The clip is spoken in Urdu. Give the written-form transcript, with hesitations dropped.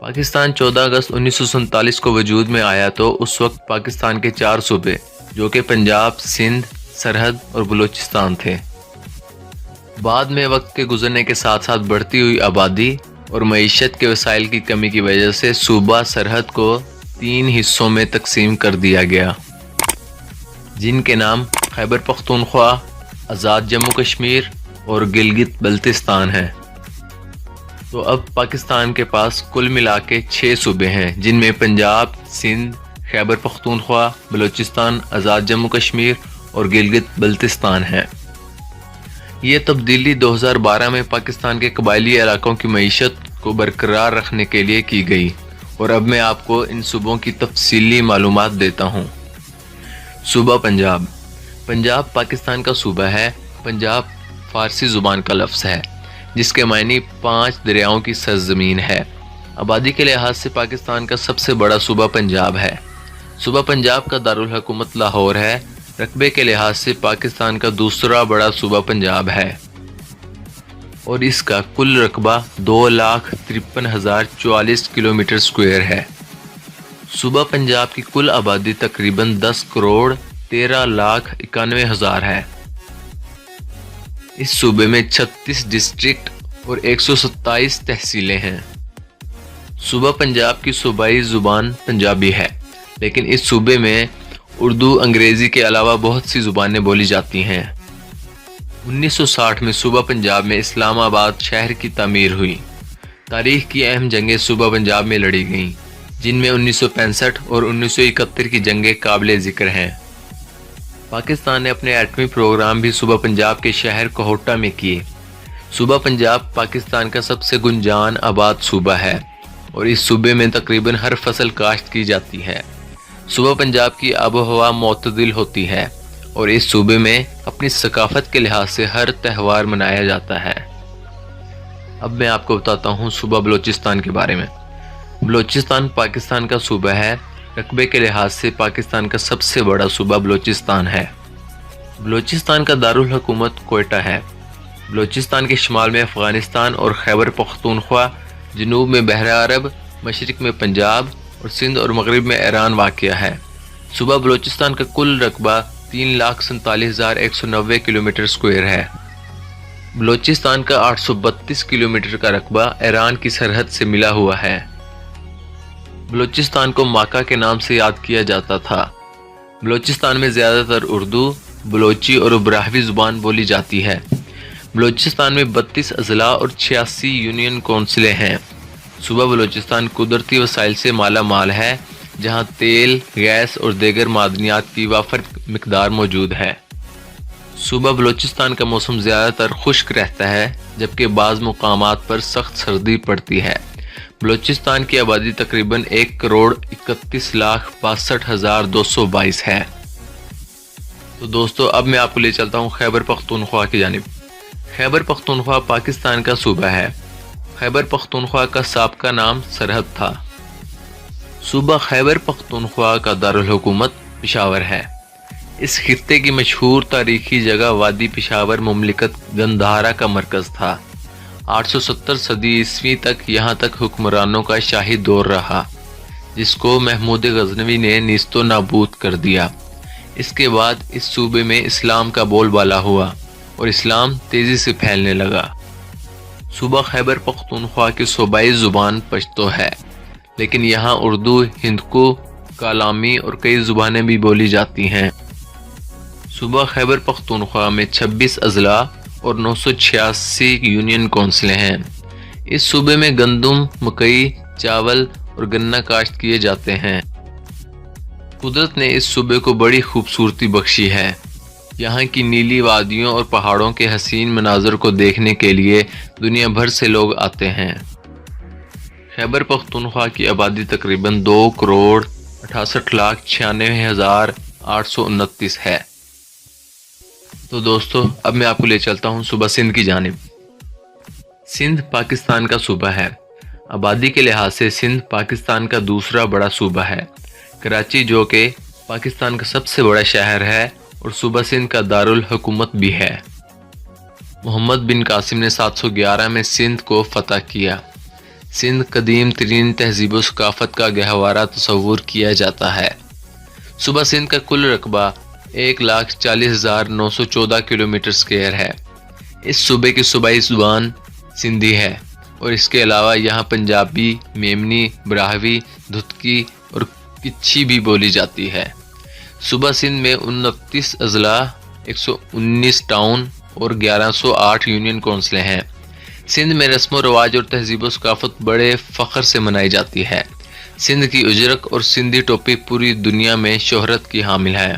پاکستان 14 اگست 1947 کو وجود میں آیا تو اس وقت پاکستان کے 4 صوبے جو کہ پنجاب، سندھ، سرحد اور بلوچستان تھے۔ بعد میں وقت کے گزرنے کے ساتھ ساتھ بڑھتی ہوئی آبادی اور معیشت کے وسائل کی کمی کی وجہ سے صوبہ سرحد کو 3 حصوں میں تقسیم کر دیا گیا، جن کے نام خیبر پختونخوا، آزاد جموں کشمیر اور گلگت بلتستان ہیں۔ تو اب پاکستان کے پاس کل ملا کے 6 صوبے ہیں، جن میں پنجاب، سندھ، خیبر پختونخوا، بلوچستان، آزاد جموں کشمیر اور گلگت بلتستان ہیں۔ یہ تبدیلی 2012 میں پاکستان کے قبائلی علاقوں کی معیشت کو برقرار رکھنے کے لیے کی گئی، اور اب میں آپ کو ان صوبوں کی تفصیلی معلومات دیتا ہوں۔ صوبہ پنجاب۔ پنجاب پاکستان کا صوبہ ہے۔ پنجاب فارسی زبان کا لفظ ہے جس کے معنی 5 دریاؤں کی سرزمین ہے۔ آبادی کے لحاظ سے پاکستان کا سب سے بڑا صوبہ پنجاب ہے۔ صوبہ پنجاب کا دارالحکومت لاہور ہے۔ رقبے کے لحاظ سے پاکستان کا دوسرا بڑا صوبہ پنجاب ہے اور اس کا کل رقبہ 2,53,044 کلومیٹر اسکوائر ہے۔ صوبہ پنجاب کی کل آبادی تقریباً 10,13,91,000 ہے۔ اس صوبے میں 36 ڈسٹرکٹ اور 127 تحصیلیں ہیں۔ صوبہ پنجاب کی صوبائی زبان پنجابی ہے، لیکن اس صوبے میں اردو، انگریزی کے علاوہ بہت سی زبانیں بولی جاتی ہیں۔ 1960 میں صوبہ پنجاب میں اسلام آباد شہر کی تعمیر ہوئی۔ تاریخ کی اہم جنگیں صوبہ پنجاب میں لڑی گئیں، جن میں 1965 اور 1971 کی جنگیں قابل ذکر ہیں۔ پاکستان نے اپنے ایٹمی پروگرام بھی صوبہ پنجاب کے شہر کوہٹا میں کیے۔ صوبہ پنجاب پاکستان کا سب سے گنجان آباد صوبہ ہے اور اس صوبے میں تقریباً ہر فصل کاشت کی جاتی ہے۔ صوبہ پنجاب کی آب و ہوا معتدل ہوتی ہے اور اس صوبے میں اپنی ثقافت کے لحاظ سے ہر تہوار منایا جاتا ہے۔ اب میں آپ کو بتاتا ہوں صوبہ بلوچستان کے بارے میں۔ بلوچستان پاکستان کا صوبہ ہے۔ رقبے کے لحاظ سے پاکستان کا سب سے بڑا صوبہ بلوچستان ہے۔ بلوچستان کا دارالحکومت کوئٹہ ہے۔ بلوچستان کے شمال میں افغانستان اور خیبر پختونخوا، جنوب میں بحر عرب، مشرق میں پنجاب اور سندھ اور مغرب میں ایران واقع ہے۔ صوبہ بلوچستان کا کل رقبہ 3,47,190 کلومیٹر اسکوائر ہے۔ بلوچستان کا 832 کلومیٹر کا رقبہ ایران کی سرحد سے ملا ہوا ہے۔ بلوچستان کو ماکہ کے نام سے یاد کیا جاتا تھا۔ بلوچستان میں زیادہ تر اردو، بلوچی اور براہوی زبان بولی جاتی ہے۔ بلوچستان میں 32 اضلاع اور 86 یونین کونسلیں ہیں۔ صوبہ بلوچستان قدرتی وسائل سے مالا مال ہے، جہاں تیل، گیس اور دیگر معدنیات کی وافر مقدار موجود ہے۔ صوبہ بلوچستان کا موسم زیادہ تر خشک رہتا ہے، جبکہ بعض مقامات پر سخت سردی پڑتی ہے۔ بلوچستان کی آبادی تقریباً 1,31,62,222 ہے۔ تو دوستو اب میں آپ کو لے چلتا ہوں خیبر پختونخوا کی جانب۔ خیبر پختونخوا پاکستان کا صوبہ ہے۔ خیبر پختونخوا کا سابقہ نام سرحد تھا۔ صوبہ خیبر پختونخوا کا دارالحکومت پشاور ہے۔ اس خطے کی مشہور تاریخی جگہ وادی پشاور مملکت گندھارا کا مرکز تھا۔ 870 صدی عیسوی تک یہاں تک حکمرانوں کا شاہی دور رہا، جس کو محمود غزنوی نے نیست و نابود کر دیا۔ اس کے بعد اس صوبے میں اسلام کا بول بالا ہوا اور اسلام تیزی سے پھیلنے لگا۔ صوبہ خیبر پختونخوا کی صوبائی زبان پشتو ہے، لیکن یہاں اردو، ہندکو، کالامی اور کئی زبانیں بھی بولی جاتی ہیں۔ صوبہ خیبر پختونخوا میں 26 اضلاع اور 986 یونین کونسلیں ہیں۔ اس صوبے میں گندم، مکئی، چاول اور گنا کاشت کیے جاتے ہیں۔ قدرت نے اس صوبے کو بڑی خوبصورتی بخشی ہے۔ یہاں کی نیلی وادیوں اور پہاڑوں کے حسین مناظر کو دیکھنے کے لیے دنیا بھر سے لوگ آتے ہیں۔ خیبر پختونخوا کی آبادی تقریباً 2,68,96,829 ہے۔ تو دوستو اب میں آپ کو لے چلتا ہوں صوبہ سندھ کی جانب۔ سندھ پاکستان کا صوبہ ہے۔ آبادی کے لحاظ سے سندھ پاکستان کا دوسرا بڑا صوبہ ہے۔ کراچی جو کہ پاکستان کا سب سے بڑا شہر ہے اور صوبہ سندھ کا دارالحکومت بھی ہے۔ محمد بن قاسم نے 711 میں سندھ کو فتح کیا۔ سندھ قدیم ترین تہذیب و ثقافت کا گہوارہ تصور کیا جاتا ہے۔ صوبہ سندھ کا کل رقبہ 1,40,914 کلومیٹر اسکوائر ہے۔ اس صوبے کی صوبائی زبان سندھی ہے اور اس کے علاوہ یہاں پنجابی، میمنی، براہوی، دھتکی اور کچھی بھی بولی جاتی ہے۔ صوبہ سندھ میں 29 اضلاع، 119 ٹاؤن اور 1108 یونین کونسلیں ہیں۔ سندھ میں رسم و رواج اور تہذیب و ثقافت بڑے فخر سے منائی جاتی ہے۔ سندھ کی اجرک اور سندھی ٹوپی پوری دنیا میں شہرت کی حامل ہے۔